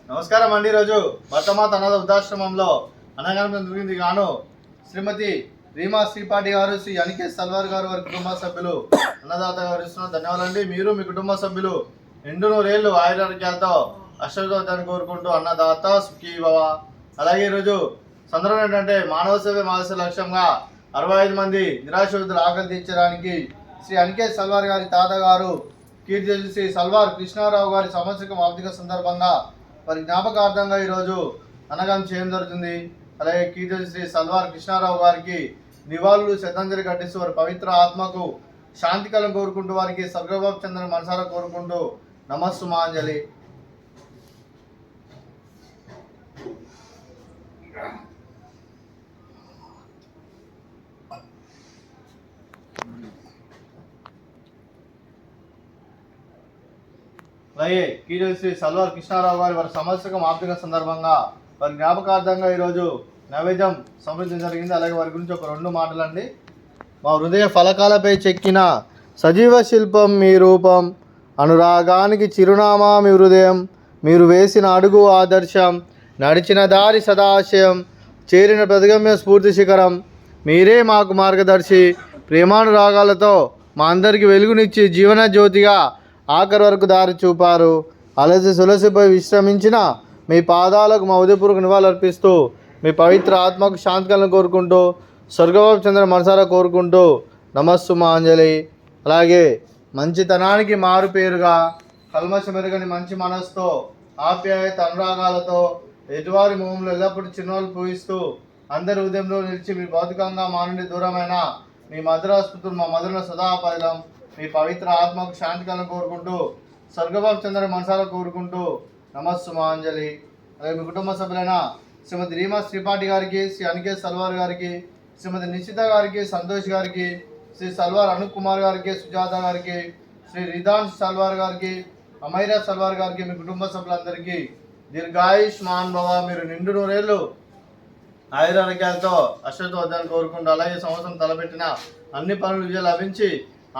నమస్కారం అండి. ఈరోజు భర్తమాత అనాథ వృద్ధాశ్రమంలో అన్నదానం జరిగింది గాను శ్రీమతి రీమా శ్రీపాటి గారు, శ్రీ అనికే సల్వార్ గారు, వారి కుటుంబ సభ్యులు అన్నదాత గారు ఇస్తున్న ధన్యవాదాలండి. మీరు మీ కుటుంబ సభ్యులు నిండు నూరేళ్లు ఆయురారోగ్యాలతో అష్టోత్తరాన్ని కోరుకుంటూ అన్నదాత సుఖీ భవ. అలాగే ఈరోజు సందర్భం ఏంటంటే మానవ సేవ మానస లక్ష్యంగా 65 మంది నిరాశ్రితులు ఆకలి తీర్చడానికి శ్రీ అనికే సల్వార్ గారి తాత గారు కీర్తి శ్రీ సల్వార్ కృష్ణారావు గారి సంవత్సరం ఆర్థిక సందర్భంగా వారి జ్ఞాపకార్థంగా ఈరోజు అన్నదానం చేయడం జరుగుతుంది. అలాగే కీర్తి శ్రీ సల్వార్ కృష్ణారావు గారికి నివాళులు శ్రద్ధాంజలి ఘటిస్తూ వారి పవిత్ర ఆత్మకు శాంతి కలం కోరుకుంటూ వారికి స్వర్గభావ చంద్ర మనసారా కోరుకుంటూ నమస్సుమాంజలి. అలాగే కీర్తి శ్రీ సల్వార్ కృష్ణారావు గారి వారి సంవత్సరం ఆర్థిక సందర్భంగా వారి జ్ఞాపకార్థంగా ఈరోజు నైవేద్యం సమర్పించడం జరిగింది. అలాగే వారి గురించి ఒక 2 మాటలండి. మా హృదయ ఫలకాలపై చెక్కిన సజీవ శిల్పం మీ రూపం, అనురాగానికి చిరునామా మీ హృదయం, మీరు వేసిన అడుగు ఆదర్శం, నడిచిన దారి సదాశయం, చేరిన ప్రతిగమ్య స్ఫూర్తి శిఖరం, మీరే మాకు మార్గదర్శి, ప్రేమానురాగాలతో మా అందరికీ వెలుగునిచ్చి జీవన జ్యోతిగా ఆఖరి వరకు దారి చూపారు. అలసి సులసిపై విశ్రమించిన మీ పాదాలకు మా ఉదయపూర్వక నివాళులర్పిస్తూ మీ పవిత్ర ఆత్మకు శాంతి కలను కోరుకుంటూ స్వర్గభావ చంద్ర మనసారా కోరుకుంటూ నమస్సుమాంజలి. అలాగే మంచితనానికి మారు పేరుగా కల్మషమెరుగని మంచి మనసుతో ఆప్యాయత అనురాగాలతో ఎటువారి మోహంలో ఎల్లప్పుడూ చిరునవ్వులు పూయిస్తూ అందరి ఉదయంలో నిలిచి మీ భౌతికంగా మా నుండి దూరమైన మీ మధురాస్మృతులు మా మధుర సదాపదిలం మీ పవిత్ర ఆత్మకు శాంతి కలను కోరుకుంటూ స్వర్గభావ చంద్ర మనసారా కోరుకుంటూ నమస్సుమాంజలి. అలాగే మీ కుటుంబ సభ్యులైన శ్రీమతి రీమా శ్రీపాటి గారికి, శ్రీ అనికే సల్వార్ గారికి, శ్రీమతి నిశ్చిత గారికి, సంతోష్ గారికి, శ్రీ సల్వార్ అనుప్ కుమార్ గారికి, సుజాత గారికి, శ్రీ రిదాన్ సల్వార్ గారికి, అమైరా సల్వార్ గారికి, మీ కుటుంబ సభ్యులందరికీ దీర్ఘాయుష్మాన్ భవ. మీరు నిండు నూరేళ్ళు ఆయురారోగ్యాలతో అష్టోత్తరాన్ని కోరుకుంటూ అలాగే సంవత్సరం తలపెట్టిన అన్ని పనులు విజయం లభించి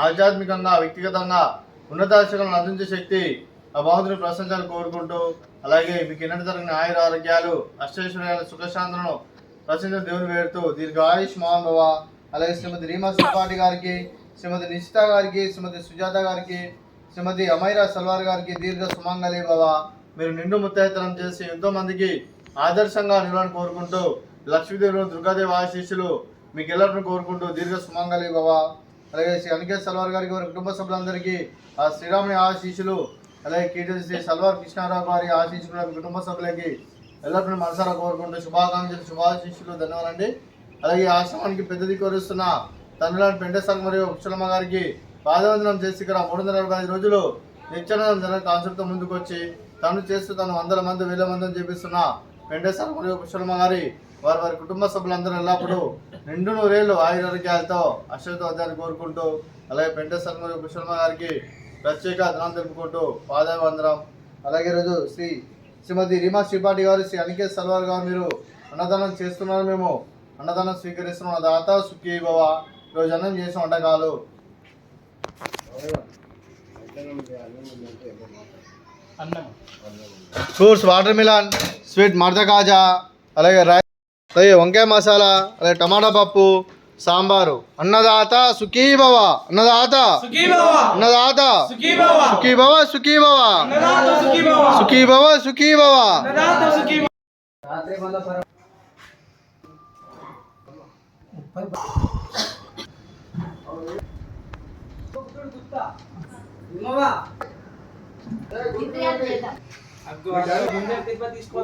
ఆధ్యాత్మికంగా వ్యక్తిగతంగా ఉన్నతాశలను అందించే శక్తి ఆ భగవంతుని ప్రశంసలు కోరుకుంటూ అలాగే మీకు ఎన్నటి జరిగిన ఆయురారోగ్యాలు అష్టైశ్వర్యాల సుఖశాంతులను ప్రశంస దేవుని వేడుతూ దీర్ఘాయుష్మాన్ భవ. అలాగే శ్రీమతి రీమా శ్రీపాటి గారికి, శ్రీమతి నిశ్చిత గారికి, శ్రీమతి సుజాత గారికి, శ్రీమతి అమైరా సల్వార్ గారికి దీర్ఘ సుమంగళి భవ. మీరు నిండు ముత్తైతనం చేసి ఎంతో మందికి ఆదర్శంగా నిలవాలని కోరుకుంటూ లక్ష్మీదేవులు దుర్గాదేవి ఆశీస్సులు మీకు ఎల్లరిని కోరుకుంటూ దీర్ఘ సుమంగళి భవ. అలాగే శ్రీ అనికే సల్వార్ గారికి వారి కుటుంబ సభ్యులందరికీ ఆ శ్రీరాముని ఆశీస్సులు, అలాగే కీర్తి శ్రీ సల్వార్ కృష్ణారావు గారి ఆశీస్సులు కుటుంబ సభ్యులకి ఎల్లరిని మనసారా కోరుకుంటూ శుభాకాంక్షలు శుభాశీస్సులు ధన్యవాదాలండి. అలాగే ఆశ్రమానికి పెద్ద దిక్కువరుస్తున్న తండ్రిలాంటి పెంటేశ్వర మరియు కుశలమ్మ గారికి పాదవందనం చేసి ఇక్కడ 365 రోజులు నిత్యానందం జన కాన్సెప్ట్తో ముందుకు వచ్చి తను చేస్తూ తను 100 మంది 1000 మందిని చేపిస్తున్న పెంటేశ్వర మరియు కుశలమ్మ గారి వారి కుటుంబ సభ్యులందరూ ఎల్లప్పుడూ నిండు నూరేళ్లు ఆయురారోగ్యాలతో అష్టోత్తరాన్ని కోరుకుంటూ అలాగే పెంటేశ్వర మరియు కుశలమ్మ గారికి ప్రత్యేక ధనం తెలుపుకుంటూ పాదవందనం. అలాగే రోజు శ్రీమతి రీమా శ్రీపాటి గారు, శ్రీ అనికే సల్వార్ గారు మీరు అన్నదానం చేస్తున్నారు, మేము అన్నదానం స్వీకరిస్తున్నాం. దాత సుఖీ భవ. ఈరోజు అన్నం చేసిన వంటకాలు ఫ్రూట్స్ వాటర్ మిలాన్, స్వీట్ మర్ద కాజా, అలాగే అలాగే వంకాయ మసాలా, అలాగే టమాటా పప్పు, సాంబారు. అన్నదాత సుఖీ భవ, అన్నదాత అన్నదాత సుఖీ భవ సుఖీ భవ సుఖీ భవ సుఖీ భవ. తీసుకో